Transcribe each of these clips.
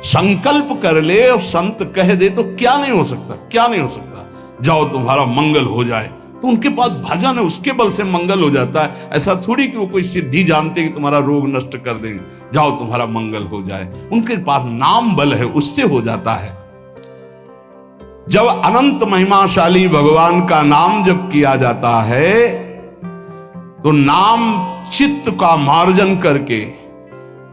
संकल्प कर ले और संत कह दे तो क्या नहीं हो सकता, क्या नहीं हो सकता। जाओ तुम्हारा मंगल हो जाए, तो उनके पास भजन है, उसके बल से मंगल हो जाता है। ऐसा थोड़ी कि वो कोई सिद्धि जानते कि तुम्हारा रोग नष्ट कर देंगे, जाओ तुम्हारा मंगल हो जाए। उनके पास नाम बल है, उससे हो जाता है। जब अनंत महिमाशाली भगवान का नाम जब किया जाता है तो नाम चित्त का मार्जन करके,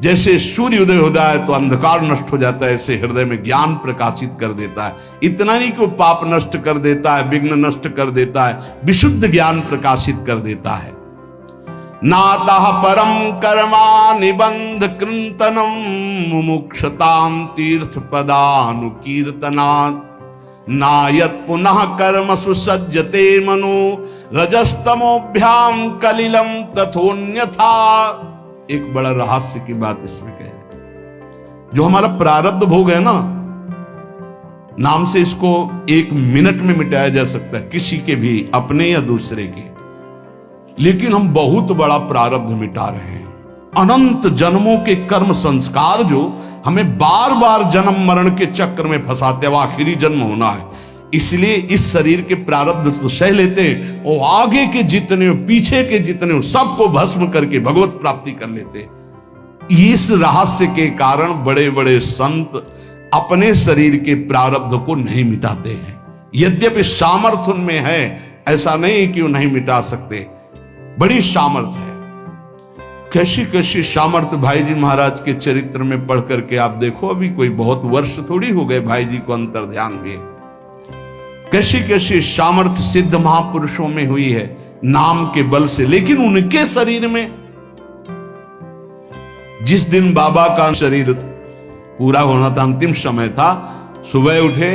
जैसे सूर्य उदय होता है तो अंधकार नष्ट हो जाता है, ऐसे हृदय में ज्ञान प्रकाशित कर देता है। इतना नहीं कि वो पाप नष्ट कर देता है, विघ्न नष्ट कर देता है, विशुद्ध ज्ञान प्रकाशित कर देता है। नातः परम कर्मा निबंध कृंतनम मुमुक्षताम तीर्थ पदानुकीर्तनात् नायत पुनः कर्म सुसज्जते मनो रजस्तमोभ्याम कलिलम तथोन्यथा। एक बड़ा रहस्य की बात इसमें कह रहे, जो हमारा प्रारब्ध भोग है ना, नाम से इसको 1 मिनट में मिटाया जा सकता है, किसी के भी, अपने या दूसरे के। लेकिन हम बहुत बड़ा प्रारब्ध मिटा रहे हैं। अनंत जन्मों के कर्म संस्कार जो हमें बार बार जन्म मरण के चक्र में फंसाते, अब आखिरी जन्म होना है, इसलिए इस शरीर के प्रारब्ध तो सह लेते हैं, और आगे के जितने हो, पीछे के जितने हो, सबको भस्म करके भगवत प्राप्ति कर लेते। इस रहस्य के कारण बड़े बड़े संत अपने शरीर के प्रारब्ध को नहीं मिटाते हैं। यद्यपि सामर्थ्य उनमें है, ऐसा नहीं कि वो नहीं मिटा सकते, बड़ी सामर्थ्य है। कैसी कैसी सामर्थ्य भाई जी महाराज के चरित्र में पढ़ करके आप देखो, अभी कोई बहुत वर्ष थोड़ी हो गए भाई जी को अंतर ध्यान हुए। कैसी कैसी सामर्थ्य सिद्ध महापुरुषों में हुई है नाम के बल से। लेकिन उनके शरीर में, जिस दिन बाबा का शरीर पूरा होना था, अंतिम समय था, सुबह उठे,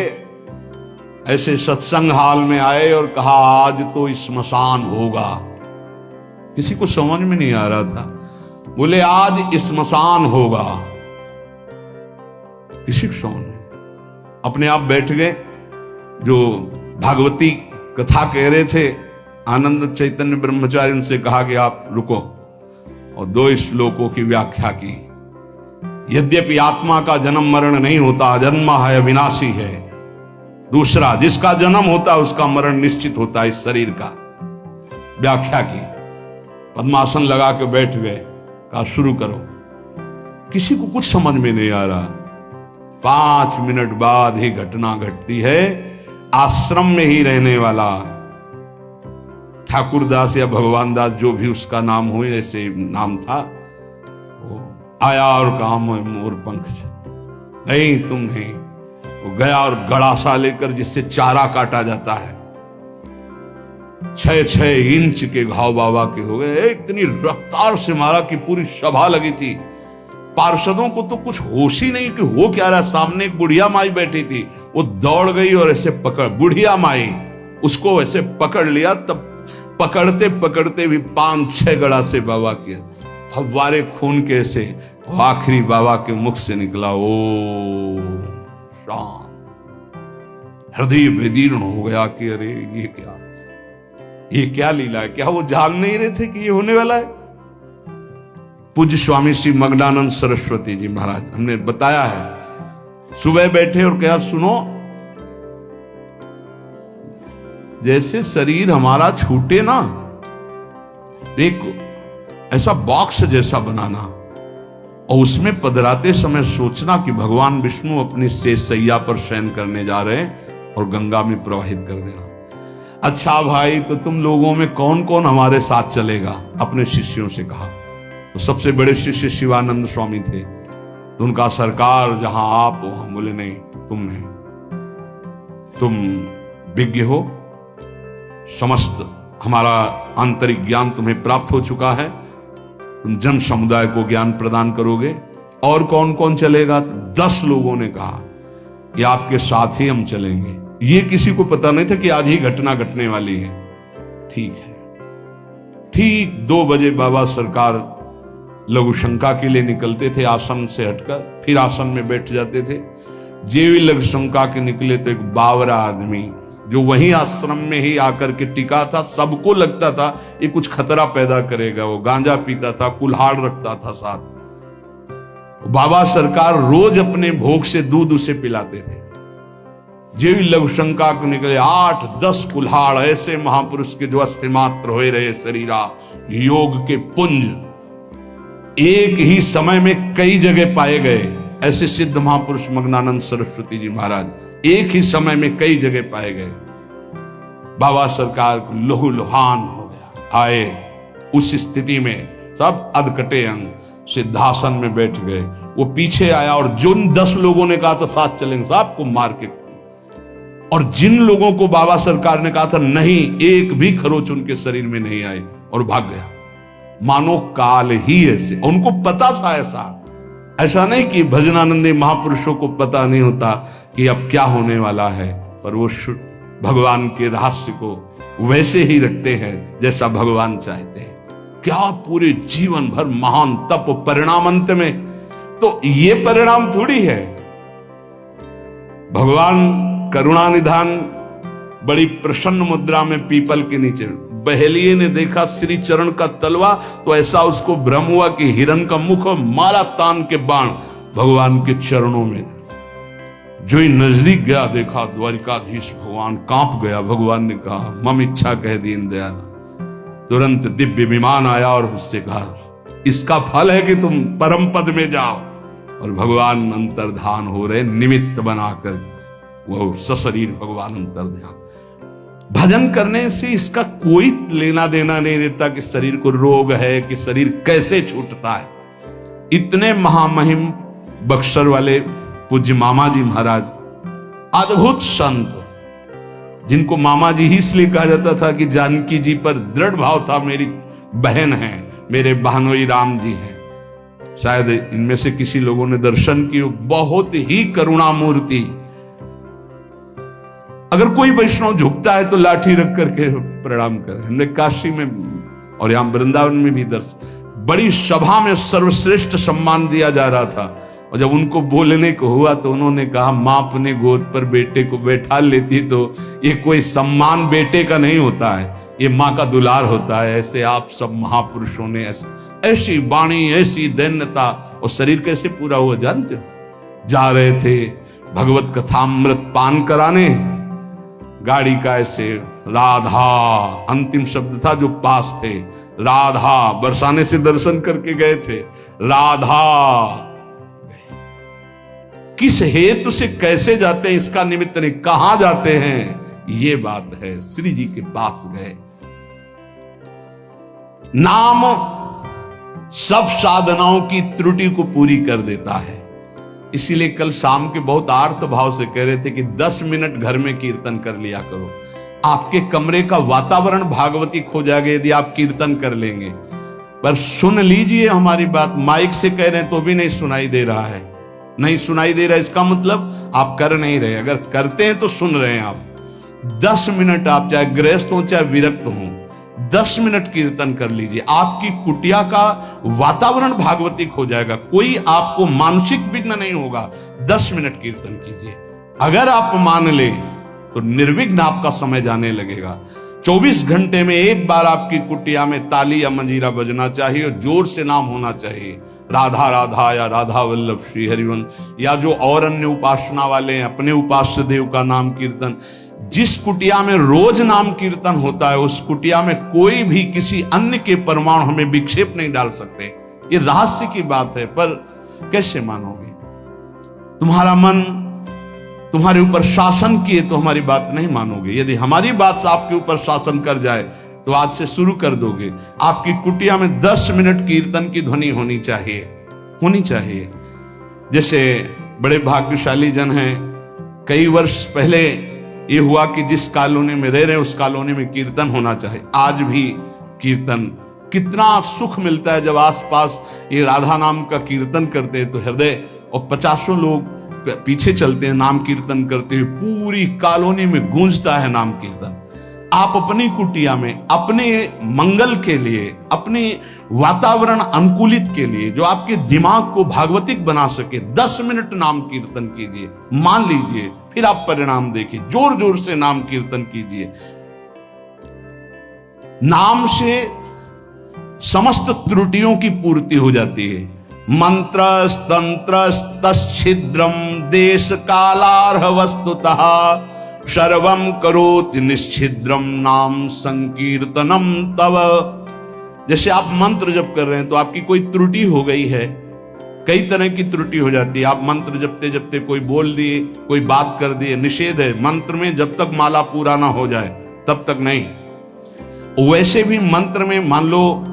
ऐसे सत्संग हाल में आए और कहा आज तो स्मशान होगा। किसी को समझ में नहीं आ रहा था, बोले आज स्मशान होगा, किसी को समझ नहीं। अपने आप बैठ गए। जो भागवती कथा कह रहे थे आनंद चैतन्य ब्रह्मचारी, उनसे कहा कि आप रुको, और 2 श्लोकों की व्याख्या की। यद्यपि आत्मा का जन्म मरण नहीं होता, अजन्मा है, अविनाशी है। दूसरा, जिसका जन्म होता है उसका मरण निश्चित होता है, इस शरीर का। व्याख्या की, पद्मासन लगा के बैठ गए, कहा शुरू करो। किसी को कुछ समझ में नहीं आ रहा। 5 मिनट बाद ही घटना घटती है। आश्रम में ही रहने वाला ठाकुरदास या भगवान दास, जो भी उसका नाम हो, ऐसे नाम था, वो आया और कहा मोर पंख नहीं, तुम नहीं। वो गया और गड़ासा लेकर, जिससे चारा काटा जाता है, 6-6 इंच के घाव बाबा के हो गए। इतनी रफ्तार से मारा कि पूरी सभा लगी थी। पार्षदों को तो कुछ होश ही नहीं कि हो क्या रहा। सामने एक बुढ़िया माई बैठी थी, वो दौड़ गई और ऐसे पकड़, बुढ़िया माई उसको ऐसे पकड़ लिया। तब पकड़ते पकड़ते भी 5-6 गड़ा से बाबा के फव्वारे खून के से आखिरी बाबा के मुख से निकला, ओ शाम। हृदय विदीर्ण हो गया कि अरे ये क्या लीला है। क्या वो जान नहीं रहे थे कि ये होने वाला है। पूज्य स्वामी श्री मग्नानंद सरस्वती जी महाराज, हमने बताया है, सुबह बैठे और कहा सुनो, जैसे शरीर हमारा छूटे ना, एक ऐसा बॉक्स जैसा बनाना, और उसमें पधराते समय सोचना कि भगवान विष्णु अपनी शेष सैया पर शयन करने जा रहे हैं और गंगा में प्रवाहित कर देना। अच्छा भाई, तो तुम लोगों में कौन कौन हमारे साथ चलेगा? अपने शिष्यों से कहा। तो सबसे बड़े शिष्य शिवानंद स्वामी थे। तो उनका सरकार जहां आप हो, हम बोले नहीं, तुम नहीं, तुम विज्ञ हो, समस्त हमारा आंतरिक ज्ञान तुम्हें प्राप्त हो चुका है, तुम जन समुदाय को ज्ञान प्रदान करोगे। और कौन कौन चलेगा? तो 10 लोगों ने कहा कि आपके साथ ही हम चलेंगे। ये किसी को पता नहीं था कि आज ही घटना घटने वाली है। ठीक है। ठीक 2 बजे बाबा सरकार लघु शंका के लिए निकलते थे, आसन से हटकर, फिर आसन में बैठ जाते थे। जेवी लघु शंका के निकले तो एक बावरा आदमी जो वहीं आश्रम में ही आकर के टिका था, सबको लगता था ये कुछ खतरा पैदा करेगा। वो गांजा पीता था, कुल्हाड़ रखता था साथ। बाबा सरकार रोज अपने भोग से दूध उसे पिलाते थे। जेवी लघु शंका को निकले 8-10 कुल्हाड़ ऐसे महापुरुष के जो अस्थि मात्र हो रहे शरीरा योग के पुंज एक ही समय में कई जगह पाए गए। ऐसे सिद्ध महापुरुष मग्नानंद सरस्वती जी महाराज एक ही समय में कई जगह पाए गए। बाबा सरकार को लहू लुहान हो गया। आए उस स्थिति में सब अधकटे अंग सिद्धासन में बैठ गए। वो पीछे आया और जिन 10 लोगों ने कहा था साथ चलेंगे सबको मार के, और जिन लोगों को बाबा सरकार ने कहा था नहीं, एक भी खरोच उनके शरीर में नहीं आई और भाग गया। मानो काल ही ऐसे, उनको पता था। ऐसा नहीं कि भजनानंदी महापुरुषों को पता नहीं होता कि अब क्या होने वाला है, पर वो भगवान के रहस्य को वैसे ही रखते हैं जैसा भगवान चाहते हैं। क्या पूरे जीवन भर महान तप, परिणाम अंत में तो ये परिणाम थोड़ी है। भगवान करुणा निधान बड़ी प्रसन्न मुद्रा में पीपल के नीचे, बहेलिए ने देखा श्री चरण का तलवा तो ऐसा उसको भ्रम हुआ कि हिरण का मुख और माला तान के बाण भगवान के चरणों में। जो ही नजदीक गया देखा द्वारिकाधीश भगवान कांप गया। भगवान ने कहा मम इच्छा कह दीन दयाल। तुरंत दिव्य विमान आया और उससे कहा इसका फल है कि तुम परम पद में जाओ। और भगवान अंतर्धान हो रहे, निमित्त बनाकर वो सशरीर भगवान अंतर्ध्यान। भजन करने से इसका कोई लेना देना नहीं देता कि शरीर को रोग है, कि शरीर कैसे छूटता है। इतने महामहिम बक्सर वाले पूज्य मामा जी महाराज, अद्भुत संत, जिनको मामा जी ही इसलिए कहा जाता था कि जानकी जी पर दृढ़ भाव था, मेरी बहन है, मेरे बहनोई राम जी हैं। शायद इनमें से किसी लोगों ने दर्शन किए, बहुत ही करुणामूर्ति। अगर कोई वैष्णव झुकता है तो लाठी रख करके प्रणाम करें। हमने काशी में और यहां वृंदावन में भी दर्शन, बड़ी सभा में सर्वश्रेष्ठ सम्मान दिया जा रहा था, और जब उनको बोलने को हुआ तो उन्होंने कहा मां अपने गोद पर बेटे को बैठा लेती तो ये कोई सम्मान बेटे का नहीं होता है, ये मां का दुलार होता है। ऐसे आप सब महापुरुषों ने ऐसी वाणी, ऐसी दैन्यता, और शरीर कैसे पूरा हुआ जानते हो। जा रहे थे भगवत कथामृत पान कराने, गाड़ी का ऐसे राधा अंतिम शब्द था, जो पास थे राधा, बरसाने से दर्शन करके गए थे, राधा किस हेतु से कैसे जाते हैं इसका निमित्त नहीं, कहां जाते हैं ये बात है। श्री जी के पास गए। नाम सब साधनाओं की त्रुटि को पूरी कर देता है। इसीलिए कल शाम के बहुत आर्त भाव से कह रहे थे कि 10 मिनट घर में कीर्तन कर लिया करो। आपके कमरे का वातावरण भागवतिक हो जाएगा यदि आप कीर्तन कर लेंगे। पर सुन लीजिए हमारी बात, माइक से कह रहे हैं तो भी नहीं सुनाई दे रहा है, नहीं सुनाई दे रहा, इसका मतलब आप कर नहीं रहे। अगर करते हैं तो सुन रहे हैं आप। 10 मिनट आप चाहे गृहस्थ हो चाहे विरक्त हो, 10 मिनट कीर्तन कर लीजिए, आपकी कुटिया का वातावरण भागवतिक हो जाएगा, कोई आपको मानसिक विघ्न नहीं होगा। 10 मिनट कीर्तन कीजिए, अगर आप मान ले तो निर्विघ्न आपका समय जाने लगेगा। 24 घंटे में एक बार आपकी कुटिया में ताली या मंजीरा बजना चाहिए और जोर से नाम होना चाहिए, राधा राधा या राधा वल्लभ श्री हरिवंश, या जो और अन्य उपासना वाले हैं अपने उपास्य देव का नाम कीर्तन। जिस कुटिया में रोज नाम कीर्तन होता है उस कुटिया में कोई भी किसी अन्य के परमाणु हमें विक्षेप नहीं डाल सकते। ये रहस्य की बात है, पर कैसे मानोगे? तुम्हारा मन तुम्हारे ऊपर शासन किए तो हमारी बात नहीं मानोगे। यदि हमारी बात आपके ऊपर शासन कर जाए तो आज से शुरू कर दोगे। आपकी कुटिया में 10 मिनट कीर्तन की ध्वनि होनी चाहिए। जैसे बड़े भाग्यशाली जन हैं, कई वर्ष पहले ये हुआ कि जिस कॉलोनी में रह रहे हैं उस कॉलोनी में कीर्तन होना चाहिए। आज भी कीर्तन, कितना सुख मिलता है जब आसपास ये राधा नाम का कीर्तन करते हैं तो हृदय, और 50 लोग पीछे चलते हैं नाम कीर्तन करते हुए, पूरी कॉलोनी में गूंजता है नाम कीर्तन। आप अपनी कुटिया में अपने मंगल के लिए, अपने वातावरण अनुकूलित के लिए, जो आपके दिमाग को भागवतिक बना सके, 10 मिनट नाम कीर्तन कीजिए, मान लीजिए, फिर आप परिणाम देखिए। जोर जोर से नाम कीर्तन कीजिए। नाम से समस्त त्रुटियों की पूर्ति हो जाती है। मंत्रस्तंत्रस्तच्छिद्रम देश कालार्ह वस्तुतः सर्वं करोति निश्छिद्रम नाम संकीर्तनम तव। जैसे आप मंत्र जप कर रहे हैं तो आपकी कोई त्रुटि हो गई है, कई तरह की त्रुटि हो जाती है। आप मंत्र जपते जपते कोई बोल दिए, कोई बात कर दिए, निषेध है मंत्र में, जब तक माला पूरा ना हो जाए तब तक नहीं। वैसे भी मंत्र में मान लो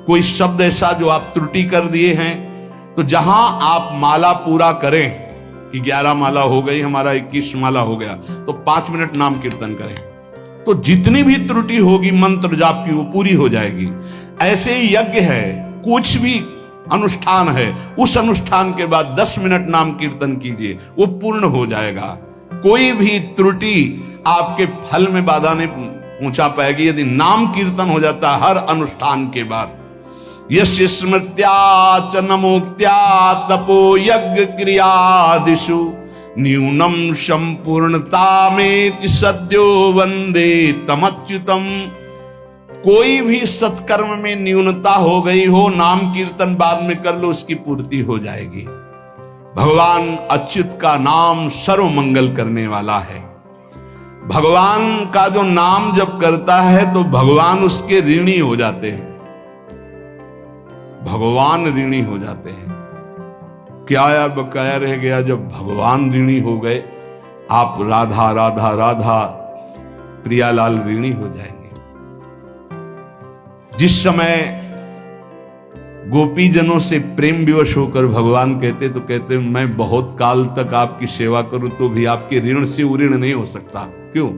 कोई शब्द ऐसा जो आप त्रुटि कर दिए हैं, तो जहां आप माला पूरा करें कि 11 माला हो गई, हमारा 21 माला हो गया, तो 5 मिनट नाम कीर्तन करें, तो जितनी भी त्रुटि होगी मंत्र जाप की वो पूरी हो जाएगी। ऐसे ही यज्ञ है, कुछ भी अनुष्ठान है, उस अनुष्ठान के बाद 10 मिनट नाम कीर्तन कीजिए, वो पूर्ण हो जाएगा। कोई भी त्रुटि आपके फल में बाधा नहीं पहुंचा पाएगी यदि नाम कीर्तन हो जाता है हर अनुष्ठान के बाद। यस्य स्मृत्या च नमोक्त्या तपो यज्ञ क्रियादिषु न्यूनम संपूर्णतामेति सद्यो वंदे तमच्युतम। कोई भी सत्कर्म में न्यूनता हो गई हो, नाम कीर्तन बाद में कर लो, उसकी पूर्ति हो जाएगी। भगवान अच्युत का नाम सर्व मंगल करने वाला है। भगवान का जो नाम जब करता है तो भगवान उसके ऋणी हो जाते हैं, भगवान ऋणी हो जाते हैं। क्या या बकाया रह गया जब भगवान ऋणी हो गए। आप राधा राधा राधा प्रियालाल ऋणी हो जाएंगे। जिस समय गोपीजनों से प्रेम विवश होकर भगवान कहते तो कहते मैं बहुत काल तक आपकी सेवा करूं तो भी आपके ऋण से उऋण नहीं हो सकता। क्यों?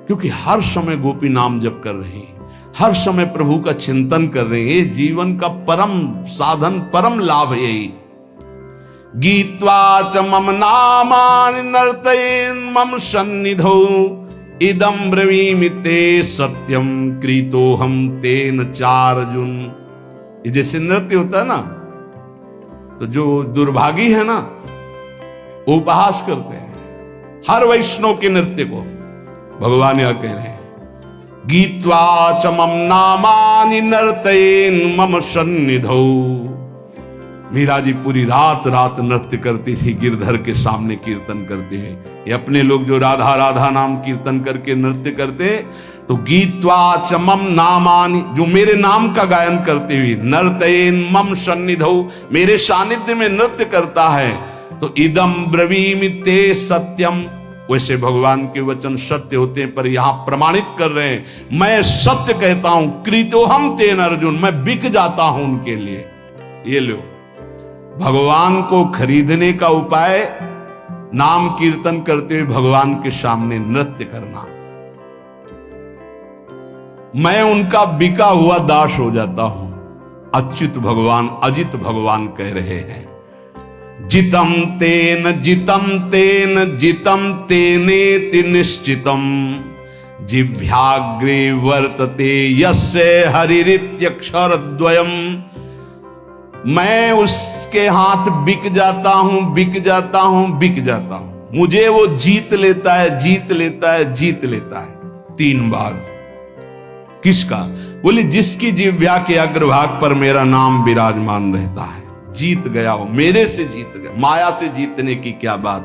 क्योंकि हर समय गोपी नाम जप कर रही है, हर समय प्रभु का चिंतन कर रहे हैं। ये जीवन का परम साधन, परम लाभ है यही। गीत्वा च मम नामानि नर्तयेन् मम सन्निधौ इदं ब्रवीमि ते सत्यम कृतोहम तेन चार्जुन। ये जैसे नृत्य होता है ना, तो जो दुर्भागी है ना वो उपहास करते हैं हर वैष्णव के नृत्य को। भगवान यह कह रहे हैं गीत्वा च मम नामानि नर्तयेन् मम सन्निधौ। मीरा जी पूरी रात रात नृत्य करती थी गिरधर के सामने कीर्तन करते हैं। ये अपने लोग जो राधा राधा नाम कीर्तन करके नृत्य करते, तो गीत्वा च मम नामानि, जो मेरे नाम का गायन करते हुए, नर्तयेन् मम सन्निधौ, मेरे सानिध्य में नृत्य करता है, तो इदम ब्रवीमि ते सत्यम। वैसे भगवान के वचन सत्य होते हैं, पर यहां प्रमाणित कर रहे हैं मैं सत्य कहता हूं, कृतोहम तेन अर्जुन, मैं बिक जाता हूं उनके लिए। ये लो, भगवान को खरीदने का उपाय नाम कीर्तन करते हुए भगवान के सामने नृत्य करना। मैं उनका बिका हुआ दास हो जाता हूं। अच्युत भगवान, अजित भगवान कह रहे हैं जितम तेन जितम तेन जितम तेनेति निश्चितम जिह्वाग्रे वर्तते यस्य हरिरित्यक्षरद्वयम्। मैं उसके हाथ बिक जाता हूं, बिक जाता हूं, बिक जाता हूं, मुझे वो जीत लेता है, जीत लेता है, जीत लेता है 3 बार। किसका? बोले जिसकी जिह्वा के अग्रभाग पर मेरा नाम विराजमान रहता है। जीत गया हो, मेरे से जीत गया। माया से जीतने की क्या बात।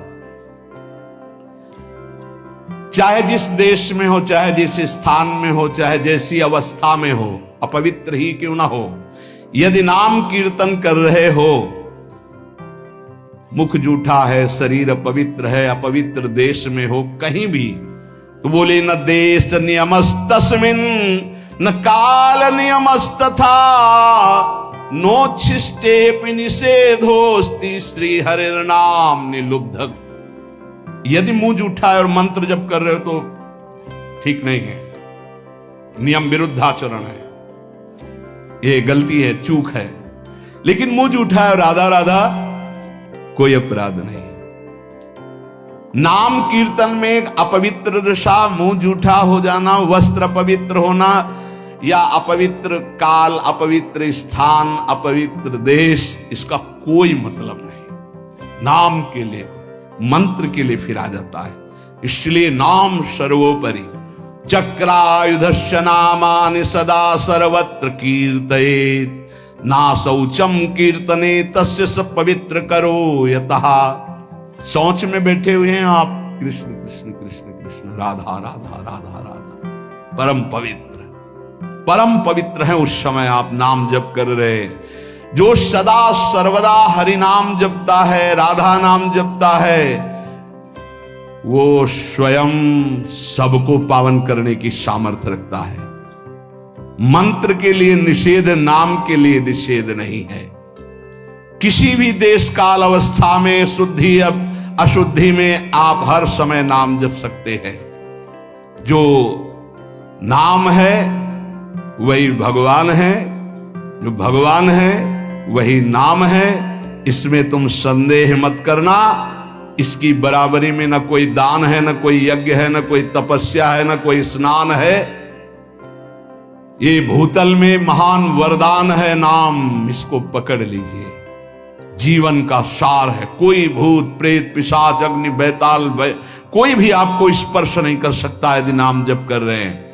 चाहे जिस देश में हो, चाहे जिस स्थान में हो, चाहे जैसी अवस्था में हो, अपवित्र ही क्यों ना हो, यदि नाम कीर्तन कर रहे हो, मुख जूठा है, शरीर अपवित्र है, अपवित्र देश में हो, कहीं भी, तो बोले न देश नियमस्तस्मिन् न काल नियमस्तथा नोच्छिष्टेपि निषेधोस्ति श्री हरिर्नाम निलुब्धक। यदि मुंह जूठा है और मंत्र जप कर रहे हो तो ठीक नहीं है, नियम विरुद्धाचरण है, ये गलती है, चूक है। लेकिन मुंह जूठा है और राधा राधा, कोई अपराध नहीं। नाम कीर्तन में अपवित्र दशा, मुंह जूठा हो जाना, वस्त्र अपवित्र होना, या अपवित्र काल, अपवित्र स्थान, अपवित्र देश, इसका कोई मतलब नहीं। नाम के लिए, मंत्र के लिए फिरा जाता है। इसलिए नाम सर्वोपरि। चक्रायुधस्य नामानि सदा सर्वत्र कीर्तयेत् ना शौचम कीर्तने तस्य स पवित्र करो यतः। शौच में बैठे हुए हैं आप, कृष्ण कृष्ण कृष्ण कृष्ण, राधा राधा राधा राधा, परम पवित्र है। उस समय आप नाम जप कर रहे। जो सदा सर्वदा हरि नाम जपता है, राधा नाम जपता है, वो स्वयं सबको पावन करने की सामर्थ्य रखता है। मंत्र के लिए निषेध, नाम के लिए निषेध नहीं है। किसी भी देश काल अवस्था में, शुद्धि अशुद्धि में आप हर समय नाम जप सकते हैं। जो नाम है वही भगवान है, जो भगवान है वही नाम है। इसमें तुम संदेह मत करना। इसकी बराबरी में न कोई दान है, न कोई यज्ञ है, न कोई तपस्या है, न कोई स्नान है। ये भूतल में महान वरदान है नाम, इसको पकड़ लीजिए। जीवन का सार है। कोई भूत प्रेत पिशाच अग्नि बैताल कोई भी आपको स्पर्श नहीं कर सकता यदि नाम जप कर रहे हैं।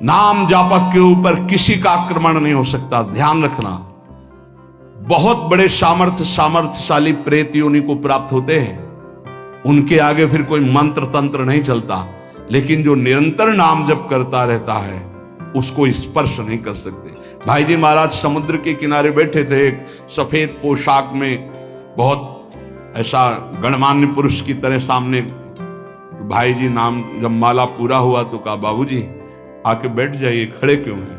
नाम जापक के ऊपर किसी का आक्रमण नहीं हो सकता, ध्यान रखना। बहुत बड़े सामर्थ्यशाली प्रेत योनि को प्राप्त होते हैं, उनके आगे फिर कोई मंत्र तंत्र नहीं चलता। लेकिन जो निरंतर नाम जप करता रहता है उसको स्पर्श नहीं कर सकते। भाई जी महाराज समुद्र के किनारे बैठे थे, एक सफेद पोशाक में, बहुत ऐसा गणमान्य पुरुष की तरह सामने। भाई जी नाम जब माला पूरा हुआ तो कहा, बाबूजी आके बैठ जाइए, खड़े क्यों हैं?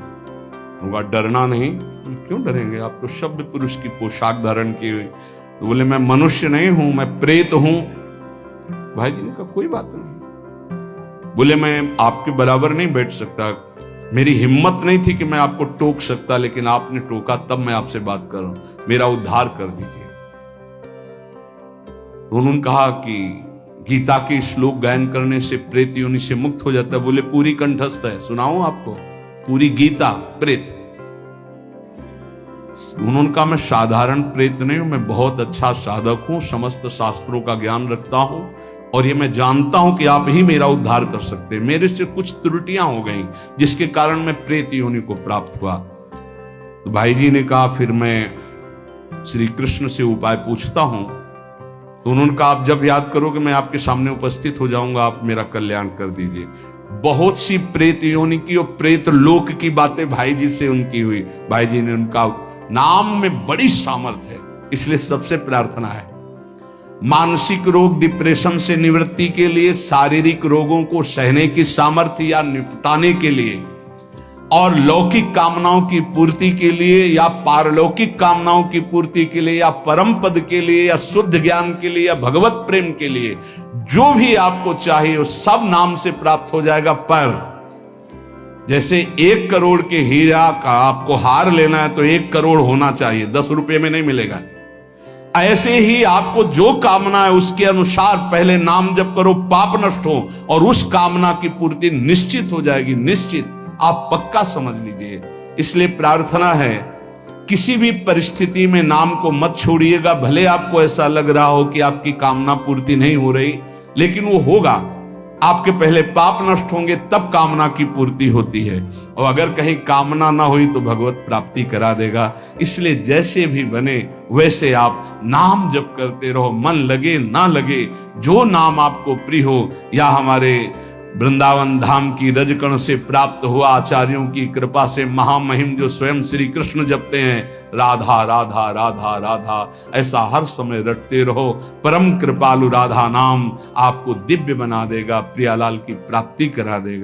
उनका डरना नहीं। क्यों डरेंगे, आप तो शब्द पुरुष की पोशाक धारण की हुई। तो बोले मैं मनुष्य नहीं हूं, मैं प्रेत हूं। भाई जी ने कहा कोई बात नहीं। बोले मैं आपके बराबर नहीं बैठ सकता, मेरी हिम्मत नहीं थी कि मैं आपको टोक सकता, लेकिन आपने टोका तब मैं आपसे बात कर रहा हूं, मेरा उद्धार कर दीजिए। तो उन्होंने कहा कि गीता के श्लोक गायन करने से प्रेत योनि से मुक्त हो जाता है। बोले पूरी कंठस्थ है, सुनाऊं आपको पूरी गीता प्रेत। उन्होंने कहा मैं साधारण प्रेत नहीं हूं, मैं बहुत अच्छा साधक हूं, समस्त शास्त्रों का ज्ञान रखता हूं, और ये मैं जानता हूं कि आप ही मेरा उद्धार कर सकते हैं। मेरे से कुछ त्रुटियां हो गई जिसके कारण मैं प्रेत योनि को प्राप्त हुआ। तो भाई जी ने कहा फिर मैं श्री कृष्ण से उपाय पूछता हूं। तो उन्होंने कहा आप जब याद करोगे मैं आपके सामने उपस्थित हो जाऊंगा, आप मेरा कल्याण कर दीजिए। बहुत सी प्रेत योनि की और प्रेत लोक की बातें भाई जी से उनकी हुई। भाई जी ने उनका नाम में बड़ी सामर्थ्य है, इसलिए सबसे प्रार्थना है मानसिक रोग डिप्रेशन से निवृत्ति के लिए, शारीरिक रोगों को सहने की सामर्थ्य या निपटाने के लिए, और लौकिक कामनाओं की पूर्ति के लिए या पारलौकिक कामनाओं की पूर्ति के लिए या परम पद के लिए या शुद्ध ज्ञान के लिए या भगवत प्रेम के लिए, जो भी आपको चाहिए वो सब नाम से प्राप्त हो जाएगा। पर जैसे 1 करोड़ के हीरा का आपको हार लेना है तो 1 करोड़ होना चाहिए, 10 रुपये में नहीं मिलेगा। ऐसे ही आपको जो कामना है उसके अनुसार पहले नाम जप करो, पाप नष्ट हो, और उस कामना की पूर्ति निश्चित हो जाएगी, निश्चित, आप पक्का समझ लीजिए। इसलिए प्रार्थना है किसी भी परिस्थिति में नाम को मत छोड़िएगा। भले आपको ऐसा लग रहा हो कि आपकी कामना पूर्ति नहीं हो रही, लेकिन वो होगा। आपके पहले पाप नष्ट होंगे तब कामना की पूर्ति होती है, और अगर कहीं कामना ना हुई तो भगवत प्राप्ति करा देगा। इसलिए जैसे भी बने वैसे आप नाम जप करते रहो, मन लगे ना लगे, जो नाम आपको प्रिय हो। या हमारे वृंदावन धाम की रजकण से प्राप्त हुआ आचार्यों की कृपा से महामहिम जो स्वयं श्री कृष्ण जपते हैं, राधा राधा राधा राधा, ऐसा हर समय रटते रहो। परम कृपालु राधा नाम आपको दिव्य बना देगा, प्रियालाल की प्राप्ति करा देगा।